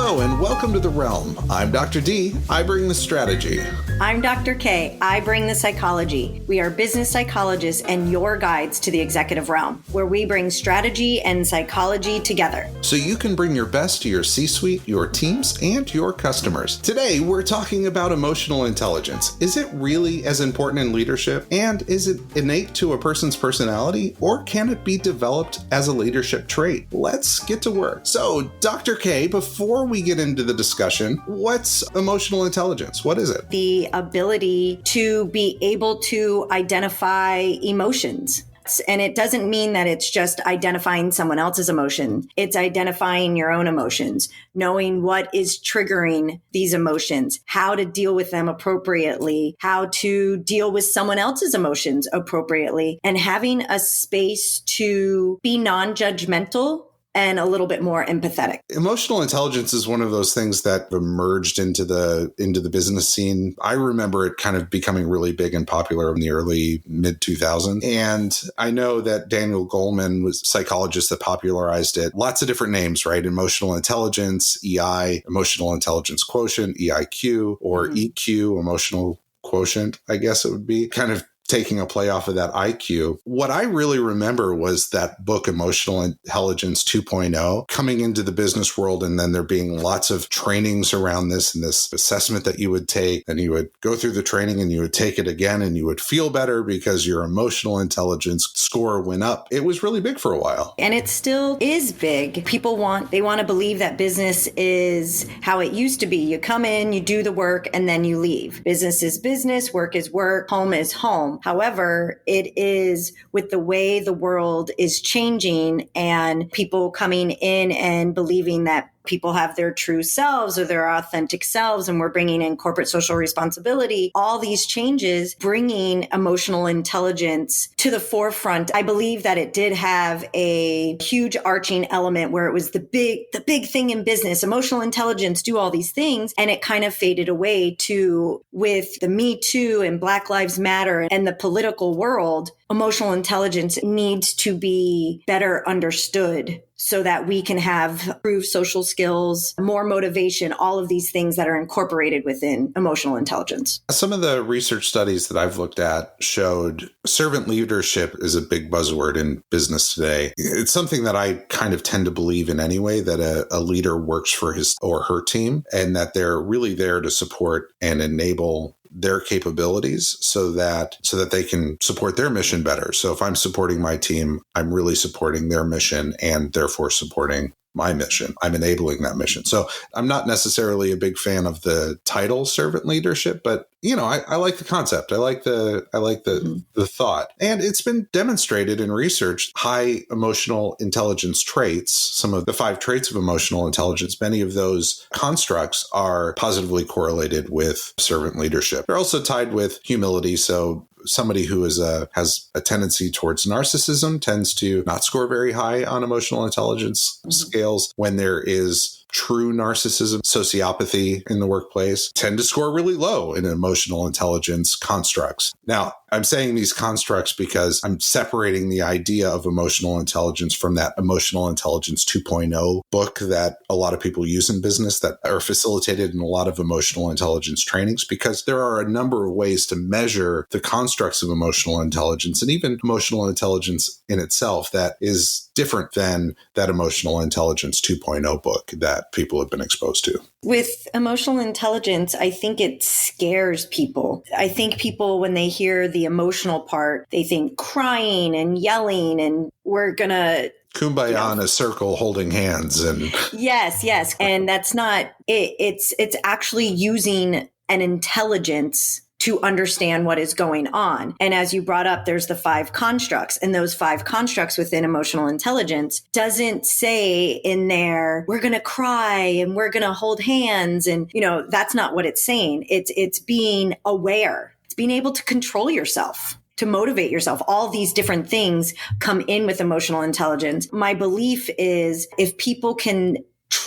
Hello and welcome to The Realm. I'm Dr. D. I bring the strategy. I'm Dr. K. I bring the psychology. We are business psychologists and your guides to the executive realm, where we bring strategy and psychology together. So you can bring your best to your C-suite, your teams, and your customers. Today, we're talking about emotional intelligence. Is it really as important in leadership? And is it innate to a person's personality? Or can it be developed as a leadership trait? Let's get to work. So, Dr. K, before we get into the discussion, what's emotional intelligence? What is it? The ability to be able to identify emotions. And it doesn't mean that it's just identifying someone else's emotion. It's identifying your own emotions, knowing what is triggering these emotions, how to deal with them appropriately, how to deal with someone else's emotions appropriately, and having a space to be non-judgmental and a little bit more empathetic. Emotional intelligence is one of those things that emerged into the business scene. I remember it kind of becoming really big and popular in the early mid-2000s. And I know that Daniel Goleman was a psychologist that popularized it. Lots of different names, right? Emotional intelligence, EI, emotional intelligence quotient, EIQ, or EQ, emotional quotient, I guess it would be. Kind of taking a play off of that IQ. What I really remember was that book, Emotional Intelligence 2.0, coming into the business world, and then there being lots of trainings around this and this assessment that you would take, and you would go through the training and you would take it again and you would feel better because your emotional intelligence score went up. It was really big for a while. And it still is big. People want to believe that business is how it used to be. You come in, you do the work, and then you leave. Business is business, work is work, home is home. However, it is with the way the world is changing and people coming in and believing that people have their true selves or their authentic selves, and we're bringing in corporate social responsibility, all these changes, bringing emotional intelligence to the forefront. I believe that it did have a huge arching element where it was the big thing in business, emotional intelligence, do all these things. And it kind of faded away to, with the Me Too and Black Lives Matter and the political world, emotional intelligence needs to be better understood so that we can have improved social skills, more motivation, all of these things that are incorporated within emotional intelligence. Some of the research studies that I've looked at showed servant leadership is a big buzzword in business today. It's something that I kind of tend to believe in anyway, that a leader works for his or her team and that they're really there to support and enable their capabilities so that they can support their mission better. So if I'm supporting my team, I'm really supporting their mission and therefore supporting my mission. I'm enabling that mission. So I'm not necessarily a big fan of the title servant leadership, but I like the concept. I like the thought. And it's been demonstrated in research, high emotional intelligence traits, some of the 5 traits of emotional intelligence, many of those constructs are positively correlated with servant leadership. They're also tied with humility. So somebody who has a tendency towards narcissism tends to not score very high on emotional intelligence scales. When there is true narcissism, sociopathy in the workplace, tend to score really low in emotional intelligence constructs. Now, I'm saying these constructs because I'm separating the idea of emotional intelligence from that Emotional Intelligence 2.0 book that a lot of people use in business that are facilitated in a lot of emotional intelligence trainings, because there are a number of ways to measure the constructs of emotional intelligence and even emotional intelligence in itself that is different than that Emotional Intelligence 2.0 book that people have been exposed to. With emotional intelligence, I think it scares people. I think people, when they hear the emotional part, they think crying and yelling, and we're going to Kumbaya in a circle holding hands. And Yes. And that's not it. It's actually using an intelligence to understand what is going on. And as you brought up, there's the 5 constructs, and those 5 constructs within emotional intelligence doesn't say in there, we're going to cry and we're going to hold hands. And, that's not what it's saying. It's being aware. It's being able to control yourself, to motivate yourself. All these different things come in with emotional intelligence. My belief is if people can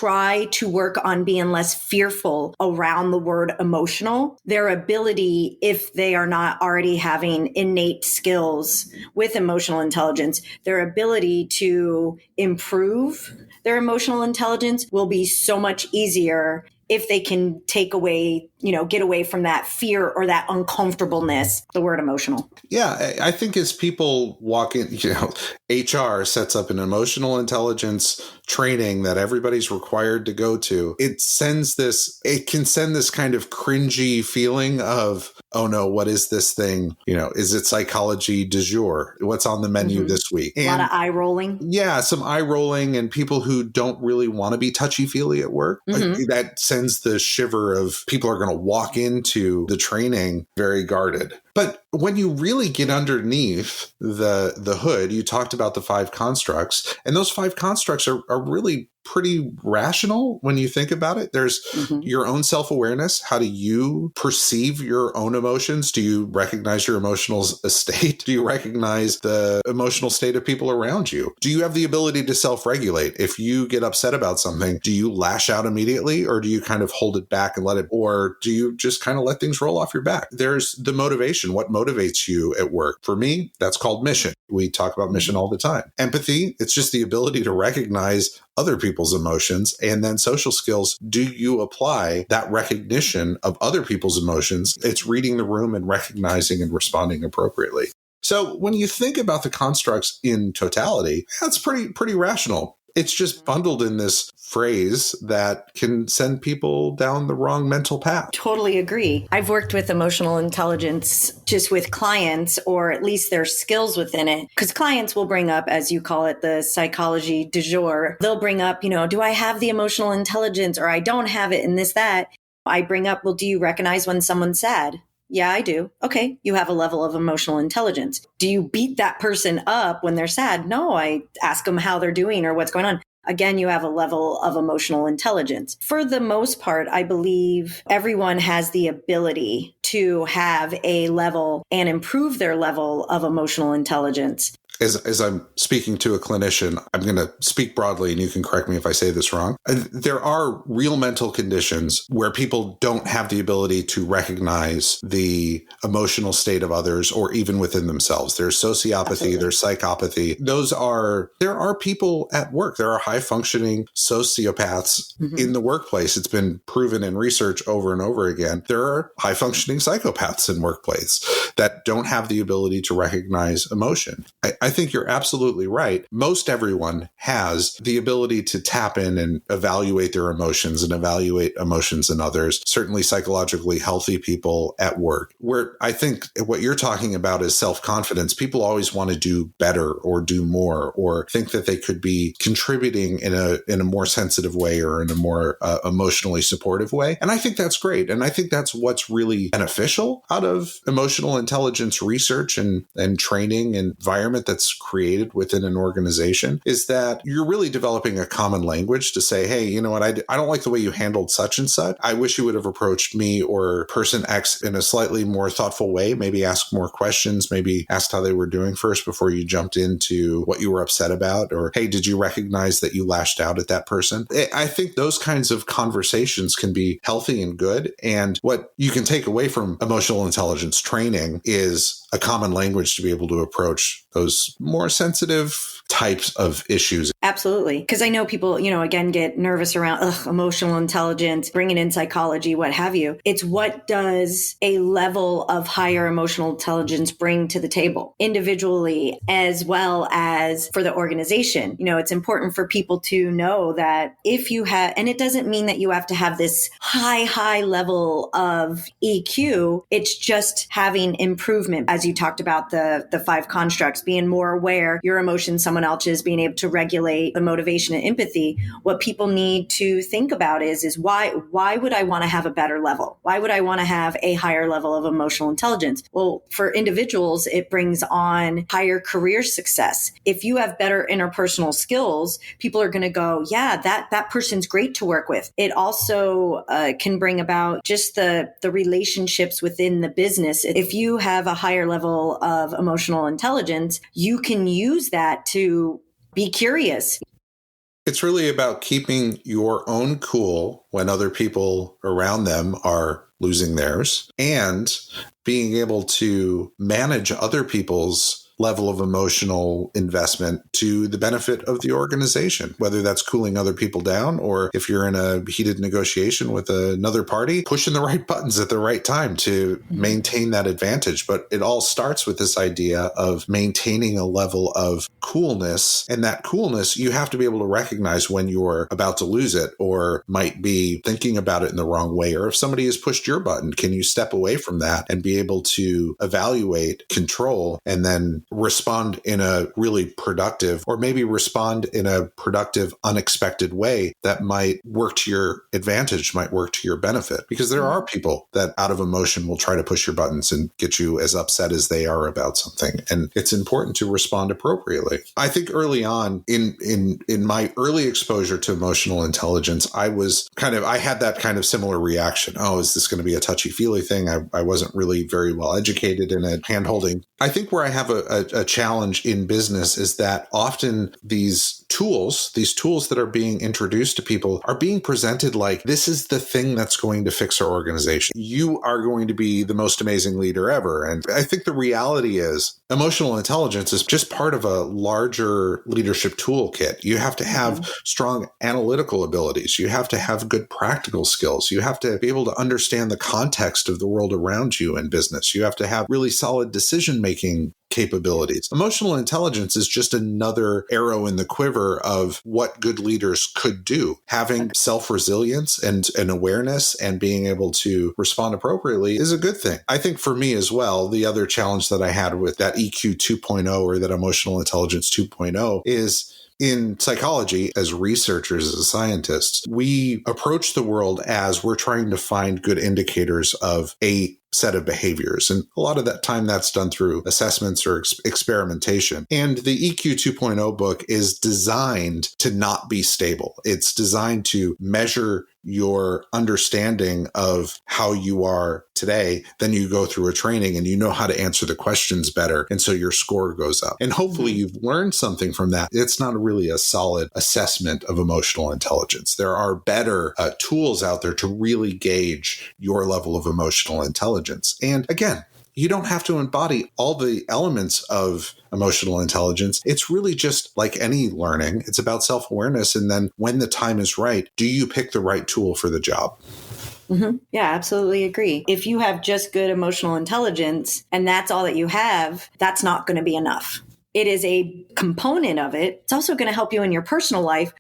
try to work on being less fearful around the word emotional, their ability, if they are not already having innate skills with emotional intelligence, their ability to improve their emotional intelligence will be so much easier if they can take away, get away from that fear or that uncomfortableness, the word emotional. Yeah, I think as people walk in, HR sets up an emotional intelligence training that everybody's required to go to. It can send this kind of cringy feeling of, oh no, what is this thing? Is it psychology du jour? What's on the menu this week? And a lot of eye rolling. Yeah, some eye rolling and people who don't really want to be touchy-feely at work. That sends the shiver of people are going to walk into the training very guarded. But when you really get underneath the hood, you talked about the 5 constructs, and those 5 constructs are really pretty rational when you think about it. There's your own self-awareness. How do you perceive your own emotions? Do you recognize your emotional state? Do you recognize the emotional state of people around you? Do you have the ability to self-regulate? If you get upset about something, do you lash out immediately, or do you kind of hold it back and or do you just kind of let things roll off your back? There's the motivation. What motivates you at work? For me, that's called mission. We talk about mission all the time. Empathy, it's just the ability to recognize other people's emotions. And then social skills, do you apply that recognition of other people's emotions? It's reading the room and recognizing and responding appropriately. So when you think about the constructs in totality, that's pretty rational. It's just bundled in this phrase that can send people down the wrong mental path. Totally agree. I've worked with emotional intelligence just with clients, or at least their skills within it. Because clients will bring up, as you call it, the psychology du jour. They'll bring up, do I have the emotional intelligence, or I don't have it, and this, that. I bring up, well, do you recognize when someone's sad? Yeah, I do. Okay, you have a level of emotional intelligence. Do you beat that person up when they're sad? No, I ask them how they're doing or what's going on. Again, you have a level of emotional intelligence. For the most part, I believe everyone has the ability to have a level and improve their level of emotional intelligence. As I'm speaking to a clinician, I'm going to speak broadly, and you can correct me if I say this wrong. There are real mental conditions where people don't have the ability to recognize the emotional state of others or even within themselves. There's sociopathy, Absolutely. There's psychopathy. There are people at work. There are high functioning sociopaths in the workplace. It's been proven in research over and over again. There are high functioning psychopaths in workplace that don't have the ability to recognize emotion. I think you're absolutely right. Most everyone has the ability to tap in and evaluate their emotions and evaluate emotions in others, certainly psychologically healthy people at work. Where I think what you're talking about is self-confidence. People always want to do better or do more or think that they could be contributing in a more sensitive way or in a more emotionally supportive way. And I think that's great. And I think that's what's really beneficial out of emotional intelligence research and training and environment that's created within an organization, is that you're really developing a common language to say, hey, you know what, I don't like the way you handled such and such. I wish you would have approached me or person X in a slightly more thoughtful way, maybe ask more questions, maybe asked how they were doing first before you jumped into what you were upset about, or, hey, did you recognize that you lashed out at that person? I think those kinds of conversations can be healthy and good. And what you can take away from emotional intelligence training is a common language to be able to approach those more sensitive types of issues. Absolutely. Because I know people, again, get nervous around emotional intelligence, bringing in psychology, what have you. It's what does a level of higher emotional intelligence bring to the table individually as well as for the organization? It's important for people to know that if you have, and it doesn't mean that you have to have this high level of EQ. It's just having improvement. As you talked about the 5 constructs, being more aware, your emotions, someone else's, being able to regulate the motivation and empathy. What people need to think about is why would I want to have a better level? Why would I want to have a higher level of emotional intelligence? Well, for individuals, it brings on higher career success. If you have better interpersonal skills, people are going to go, yeah, that person's great to work with. It also can bring about just the relationships within the business. If you have a higher level of emotional intelligence, you can use that to be curious. It's really about keeping your own cool when other people around them are losing theirs, and being able to manage other people's level of emotional investment to the benefit of the organization, whether that's cooling other people down, or if you're in a heated negotiation with another party, pushing the right buttons at the right time to maintain that advantage. But it all starts with this idea of maintaining a level of coolness, and that coolness, you have to be able to recognize when you're about to lose it or might be thinking about it in the wrong way. Or if somebody has pushed your button, can you step away from that and be able to evaluate, control, and then respond in a really productive, or maybe respond in a productive, unexpected way that might work to your advantage, might work to your benefit. Because there are people that out of emotion will try to push your buttons and get you as upset as they are about something. And it's important to respond appropriately. I think early on in my early exposure to emotional intelligence, I had that kind of similar reaction. Oh, is this going to be a touchy-feely thing? I wasn't really very well educated in it, hand-holding. I think where I have a challenge in business is that often these tools that are being introduced to people are being presented like, this is the thing that's going to fix our organization. You are going to be the most amazing leader ever. And I think the reality is emotional intelligence is just part of a larger leadership toolkit. You have to have strong analytical abilities. You have to have good practical skills. You have to be able to understand the context of the world around you in business. You have to have really solid decision-making capabilities. Emotional intelligence is just another arrow in the quiver of what good leaders could do. Having self-resilience and an awareness and being able to respond appropriately is a good thing. I think for me as well, the other challenge that I had with that EQ 2.0 or that emotional intelligence 2.0 is, in psychology, as researchers, as scientists, we approach the world as we're trying to find good indicators of a set of behaviors. And a lot of that time that's done through assessments or experimentation. And the EQ 2.0 book is designed to not be stable. It's designed to measure your understanding of how you are today. Then you go through a training and you know how to answer the questions better. And so your score goes up. And hopefully you've learned something from that. It's not really a solid assessment of emotional intelligence. There are better tools out there to really gauge your level of emotional intelligence. And again, you don't have to embody all the elements of emotional intelligence. It's really just like any learning. It's about self-awareness. And then when the time is right, do you pick the right tool for the job? Mm-hmm. Yeah, absolutely agree. If you have just good emotional intelligence and that's all that you have, that's not going to be enough. It is a component of it. It's also going to help you in your personal life.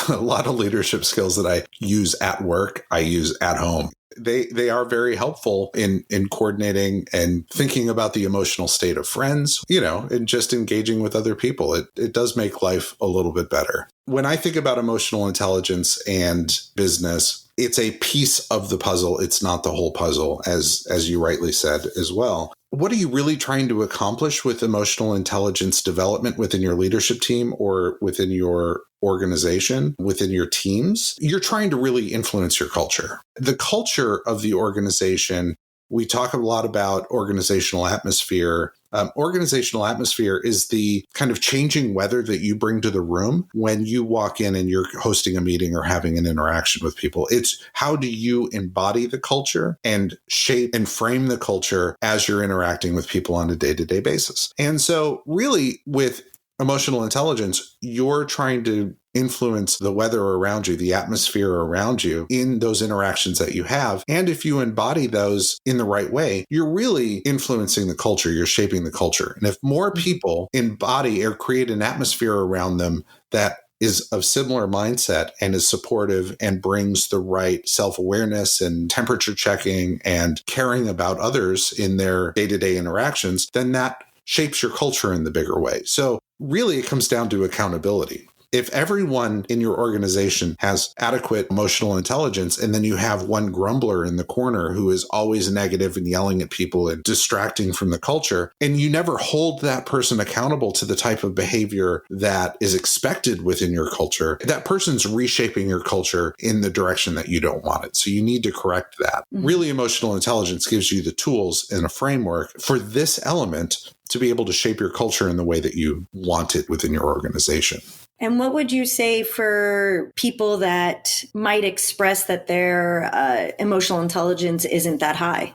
A lot of leadership skills that I use at work, I use at home. They are very helpful in coordinating and thinking about the emotional state of friends, and just engaging with other people. It does make life a little bit better. When I think about emotional intelligence and business, it's a piece of the puzzle. It's not the whole puzzle, as you rightly said as well. What are you really trying to accomplish with emotional intelligence development within your leadership team or within your organization, within your teams? You're trying to really influence your culture. The culture of the organization, we talk a lot about organizational atmosphere. Organizational atmosphere is the kind of changing weather that you bring to the room when you walk in and you're hosting a meeting or having an interaction with people. It's how do you embody the culture and shape and frame the culture as you're interacting with people on a day-to-day basis. And so really with emotional intelligence, you're trying to influence the weather around you, the atmosphere around you in those interactions that you have. And if you embody those in the right way, you're really influencing the culture, you're shaping the culture. And if more people embody or create an atmosphere around them that is of similar mindset and is supportive and brings the right self-awareness and temperature checking and caring about others in their day-to-day interactions, then that shapes your culture in the bigger way. So really, it comes down to accountability. If everyone in your organization has adequate emotional intelligence, and then you have one grumbler in the corner who is always negative and yelling at people and distracting from the culture, and you never hold that person accountable to the type of behavior that is expected within your culture, that person's reshaping your culture in the direction that you don't want it. So you need to correct that. Mm-hmm. Really, emotional intelligence gives you the tools and a framework for this element to be able to shape your culture in the way that you want it within your organization. And what would you say for people that might express that their emotional intelligence isn't that high?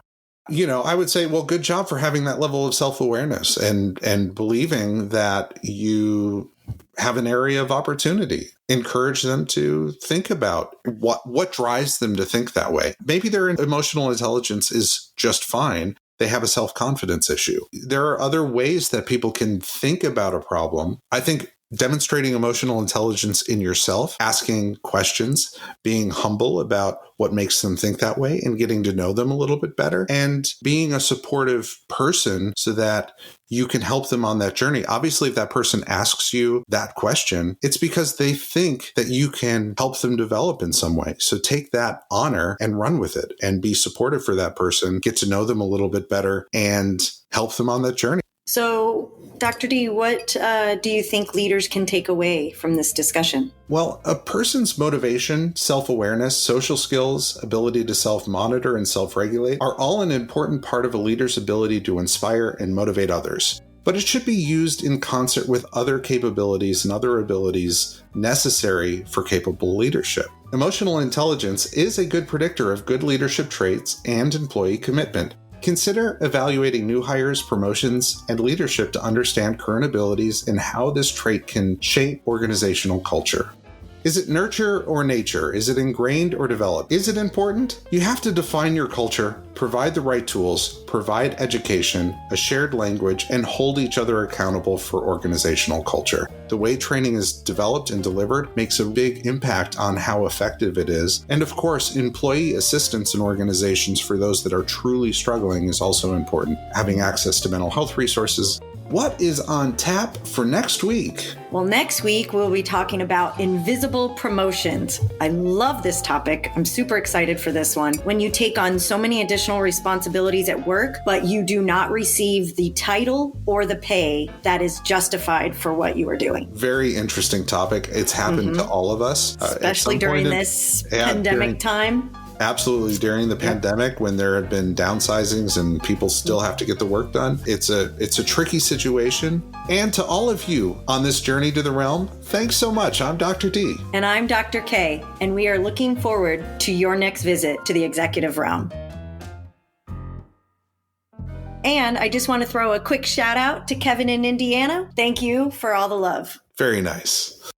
I would say, well, good job for having that level of self-awareness and believing that you have an area of opportunity. Encourage them to think about what drives them to think that way. Maybe their emotional intelligence is just fine. They have a self-confidence issue. There are other ways that people can think about a problem. I think demonstrating emotional intelligence in yourself, asking questions, being humble about what makes them think that way and getting to know them a little bit better, and being a supportive person so that you can help them on that journey. Obviously, if that person asks you that question, it's because they think that you can help them develop in some way. So take that honor and run with it and be supportive for that person, get to know them a little bit better, and help them on that journey. So, Dr. D, what do you think leaders can take away from this discussion? Well, a person's motivation, self-awareness, social skills, ability to self-monitor and self-regulate are all an important part of a leader's ability to inspire and motivate others. But it should be used in concert with other capabilities and other abilities necessary for capable leadership. Emotional intelligence is a good predictor of good leadership traits and employee commitment. Consider evaluating new hires, promotions, and leadership to understand current abilities and how this trait can shape organizational culture. Is it nurture or nature? Is it ingrained or developed? Is it important? You have to define your culture, provide the right tools, provide education, a shared language, and hold each other accountable for organizational culture. The way training is developed and delivered makes a big impact on how effective it is. And of course, employee assistance in organizations for those that are truly struggling is also important. Having access to mental health resources. What is on tap for next week? Well, next week we'll be talking about invisible promotions. I love this topic. I'm super excited for this one. When you take on so many additional responsibilities at work, but you do not receive the title or the pay that is justified for what you are doing. Very interesting topic. It's happened to all of us. Especially during this pandemic time. Absolutely. During the pandemic, when there have been downsizings and people still have to get the work done, it's a tricky situation. And to all of you on this journey to the realm, thanks so much. I'm Dr. D. And I'm Dr. K. And we are looking forward to your next visit to the executive realm. And I just want to throw a quick shout out to Kevin in Indiana. Thank you for all the love. Very nice.